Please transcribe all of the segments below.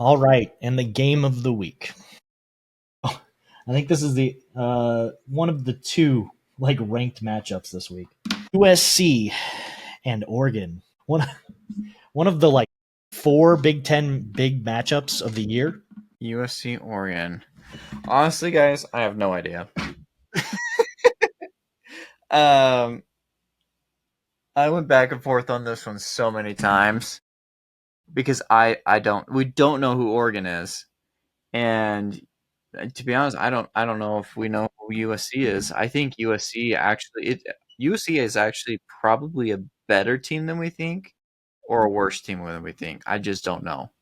All right, and the game of the week. Oh, I think this is the one of the two ranked matchups this week. USC and Oregon. One of the four Big Ten big matchups of the year. USC Oregon. Honestly, guys, I have no idea. um, I went back and forth on this one so many times because we don't know who Oregon is, and to be honest, I don't know if we know who USC is. I think USC is actually probably a better team than we think, or a worse team than we think. I just don't know.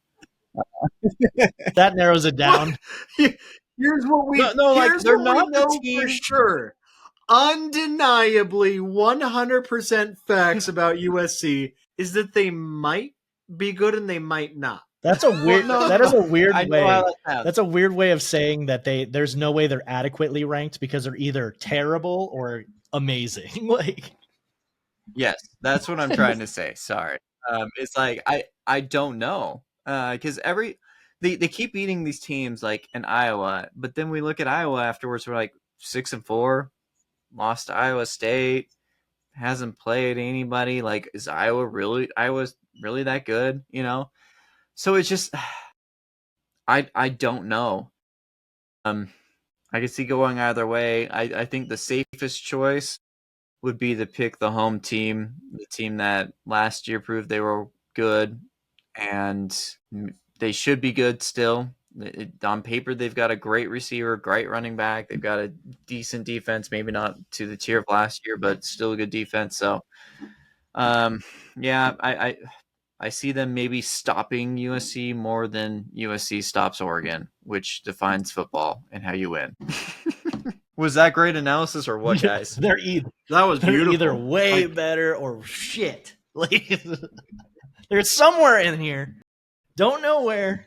That narrows it down. Here's what we No, here's they're what we not the know for team. sure. Undeniably 100% facts about USC is that they might be good and they might not. That's a weird. That is a weird I know way. how that sounds. That's a weird way of saying that there's no way they're adequately ranked because they're either terrible or amazing. Yes, that's what I'm trying to say. Sorry. It's like I don't know because they keep beating these teams like in Iowa, but then we look at Iowa afterwards. We're like 6-4, lost to Iowa State, hasn't played anybody. Like, is Iowa's really that good? So it's just I don't know. I could see going either way. I think the safest choice would be to pick the home team, the team that last year proved they were good, and they should be good still. On paper, they've got a great receiver, great running back. They've got a decent defense, maybe not to the tier of last year, but still a good defense. So, yeah, I see them maybe stopping USC more than USC stops Oregon, which defines football and how you win. Was that great analysis or what, guys? They're either That was beautiful. either way better or shit. They're somewhere in here. Don't know where.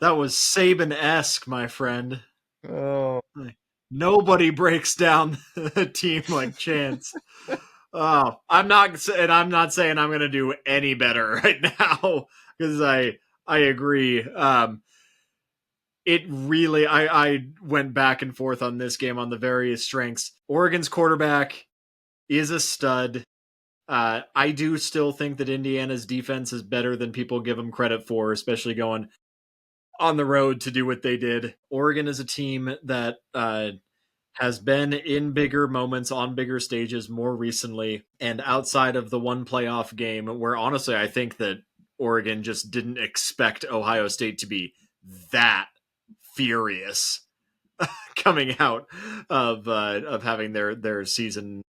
That was Saban-esque, my friend. Oh, Nobody breaks down a team like Chance. Oh, I'm not saying I'm going to do any better right now because I agree. It really I went back and forth on this game on the various strengths. Oregon's quarterback is a stud. I do still think that Indiana's defense is better than people give them credit for, especially going on the road to do what they did. Oregon is a team that has been in bigger moments on bigger stages more recently, and outside of the one playoff game where honestly I think that Oregon just didn't expect Ohio State to be that furious coming out of having their season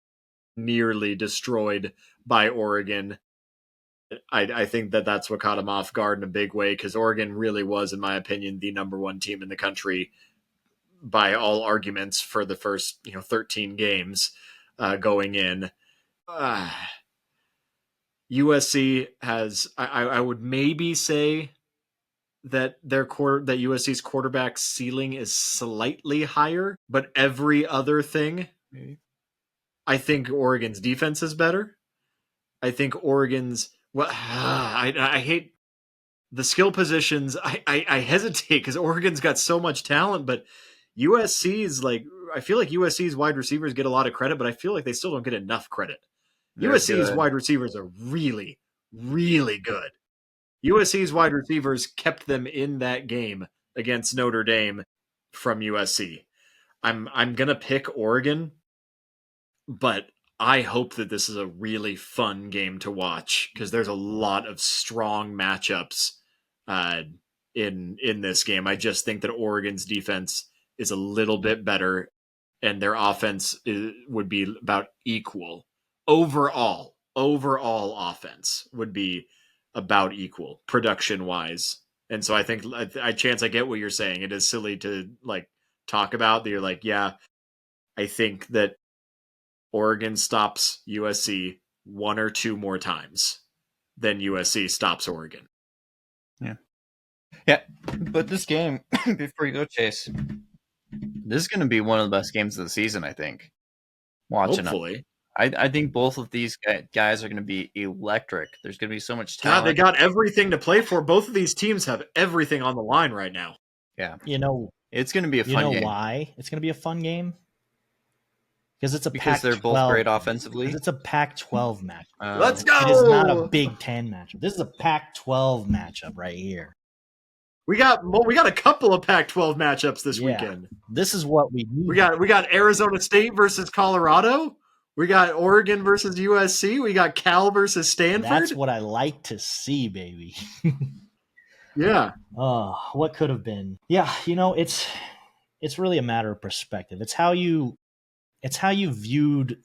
nearly destroyed by Oregon. I think that's what caught them off guard in a big way because Oregon really was, in my opinion, the number one team in the country by all arguments for the first 13 games going in. USC has I would maybe say that that USC's quarterback ceiling is slightly higher, but every other thing, I think Oregon's defense is better. I think Oregon's I hate the skill positions. I hesitate because Oregon's got so much talent, but USC's I feel like USC's wide receivers get a lot of credit, but I feel like they still don't get enough credit. USC's wide receivers are really, really good. USC's wide receivers kept them in that game against Notre Dame from USC. I'm gonna pick Oregon, but I hope that this is a really fun game to watch because there's a lot of strong matchups in this game. I just think that Oregon's defense is a little bit better, and their offense would be about equal overall. Overall offense would be about equal production wise. And so I think I get what you're saying. It is silly to talk about that. You're like, yeah, I think that Oregon stops USC one or two more times than USC stops Oregon. Yeah. But this game, before you go, Chase, this is going to be one of the best games of the season, I think. Watching Hopefully. I think both of these guys are going to be electric. There's going to be so much God, talent. they got everything to play for. Both of these teams have everything on the line right now. Yeah, it's going to be a fun game. Why it's going to be a fun game? Because it's a because they're both great offensively. Because it's a Pac-12 match. Let's go! It is not a Big Ten matchup. This is a Pac-12 matchup right here. We got a couple of Pac-12 matchups this weekend. This is what we need. We got Arizona State versus Colorado. We got Oregon versus USC. We got Cal versus Stanford. That's what I like to see, baby. Yeah. Oh, what could have been? Yeah, it's really a matter of perspective. It's how you viewed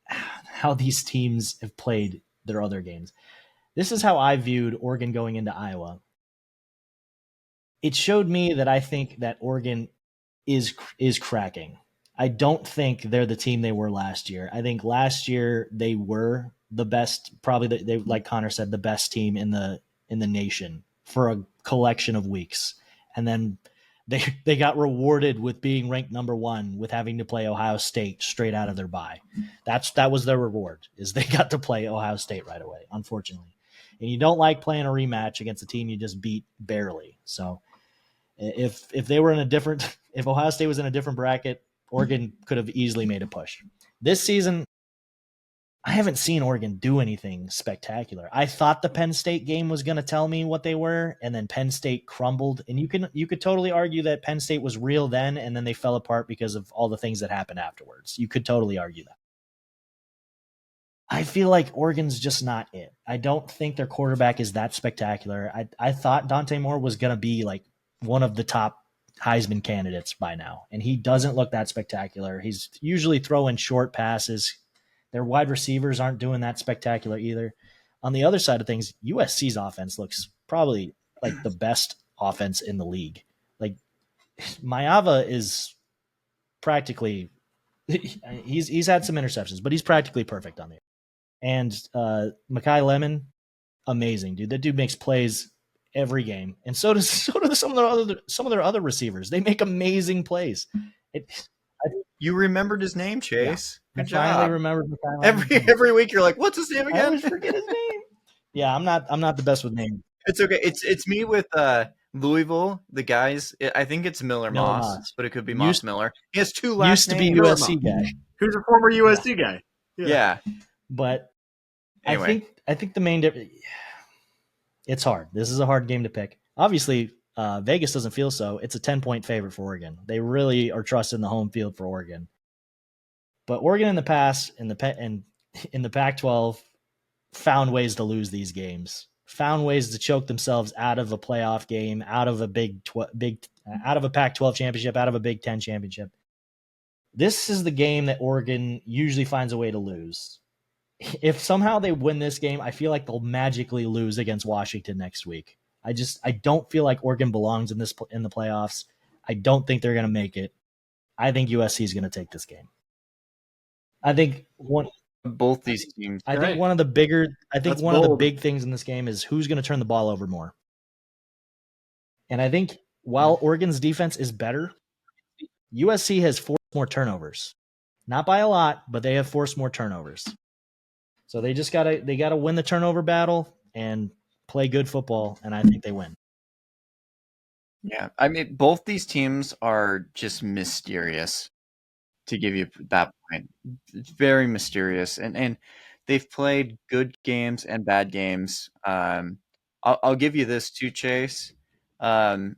how these teams have played their other games. This is how I viewed Oregon going into Iowa. It showed me that I think that Oregon is cracking. I don't think they're the team they were last year. I think last year they were the best, probably they, like Connor said, the best team in the nation for a collection of weeks. And then they got rewarded with being ranked number 1 with having to play Ohio State straight out of their bye. That was their reward, is they got to play Ohio State right away, unfortunately. And you don't like playing a rematch against a team you just beat barely. So if they were in a different, if Ohio State was in a different bracket, Oregon could have easily made a push. This season, I haven't seen Oregon do anything spectacular. I thought the Penn State game was going to tell me what they were, and then Penn State crumbled. And you could totally argue that Penn State was real then, and then they fell apart because of all the things that happened afterwards. You could totally argue that. I feel like Oregon's just not it. I don't think their quarterback is that spectacular. I thought Dante Moore was going to be like one of the top Heisman candidates by now, and he doesn't look that spectacular. He's usually throwing short passes. Their wide receivers aren't doing that spectacular either. On the other side of things, USC's offense looks probably like the best offense in the league. Like Maeva is practically he's had some interceptions, but he's practically perfect on the air. And Mekhi Lemon, amazing, dude. That dude makes plays every game, and so does some of their other receivers. They make amazing plays. You remembered his name, Chase. Yeah. Good I finally job. remembered Every week you're like, what's his name I again? always forget his name. Yeah, I'm not the best with names. It's okay. It's me with Louisville. The guys, I think it's Miller Moss, but it could be Moss Miller. He has 2 last names. Used to be USC guy. Who's a former USC guy? Yeah. But anyway. I think the main difference. It's hard. This is a hard game to pick. Obviously, Vegas doesn't feel so. It's a 10-point favorite for Oregon. They really are trusting the home field for Oregon. But Oregon in the past, in the Pac-12, found ways to lose these games. Found ways to choke themselves out of a playoff game, out of a out of a Pac-12 championship, out of a Big Ten championship. This is the game that Oregon usually finds a way to lose. If somehow they win this game, I feel like they'll magically lose against Washington next week. I don't feel like Oregon belongs in the playoffs. I don't think they're going to make it. I think USC is going to take this game. I think both these teams. I think one of the big things in this game is who's going to turn the ball over more. And I think while Oregon's defense is better, USC has forced more turnovers. Not by a lot, but they have forced more turnovers. So they just gotta win the turnover battle and play good football, and I think they win. Yeah, I mean, both these teams are just mysterious. To give you that point, it's very mysterious, and they've played good games and bad games. I'll give you this too, Chase. Lincoln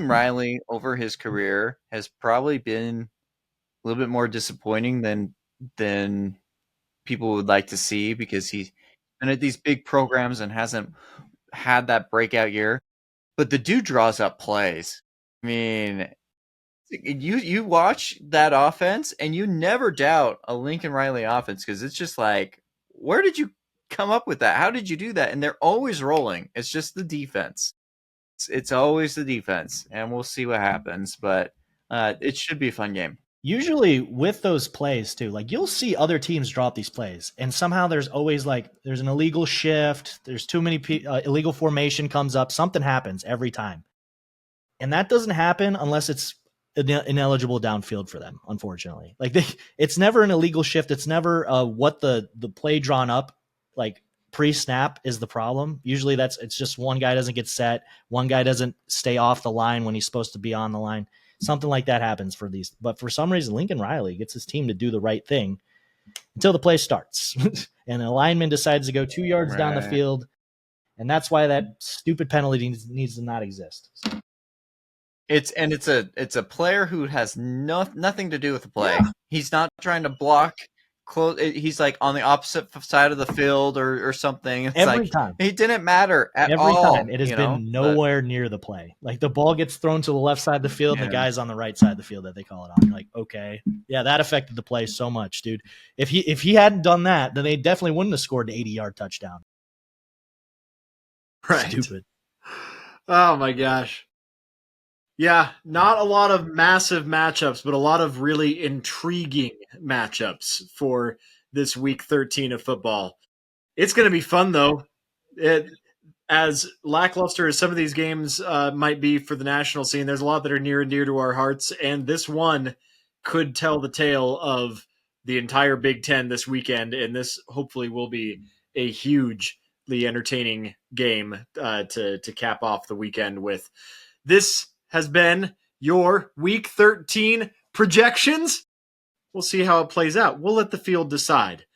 Riley over his career has probably been a little bit more disappointing than people would like to see, because he's been at these big programs and hasn't had that breakout year. But the dude draws up plays. I mean, you watch that offense and you never doubt a Lincoln Riley offense, because it's just like, where did you come up with that? How did you do that? And they're always rolling. It's just the defense. It's always the defense, and we'll see what happens. But it should be a fun game. Usually with those plays too, like you'll see other teams drop these plays, and somehow there's always there's an illegal shift. There's too many illegal formation comes up. Something happens every time, and that doesn't happen unless it's ineligible downfield for them, unfortunately. Like it's never an illegal shift. It's never what the play drawn up like pre-snap is the problem. Usually it's just one guy doesn't get set, one guy doesn't stay off the line when he's supposed to be on the line. Something like that happens for these. But for some reason, Lincoln Riley gets his team to do the right thing until the play starts. And a lineman decides to go 2 yards down the field. And that's why that stupid penalty needs to not exist. So. It's a player who has nothing to do with the play. Yeah. He's not trying to block close. He's like on the opposite side of the field or something. It's every time it didn't matter at every all. Time it has been nowhere near the play. Like the ball gets thrown to the left side of the field, and the guy's on the right side of the field that they call it on. You're like, okay, yeah, that affected the play so much, dude. If he hadn't done that, then they definitely wouldn't have scored an 80-yard touchdown. Right. Stupid. Oh my gosh. Yeah, not a lot of massive matchups, but a lot of really intriguing matchups for this week 13 of football. It's going to be fun, though. As lackluster as some of these games might be for the national scene, there's a lot that are near and dear to our hearts, and this one could tell the tale of the entire Big Ten this weekend, and this hopefully will be a hugely entertaining game to cap off the weekend with. This has been your Week 13 projections. We'll see how it plays out. We'll let the field decide.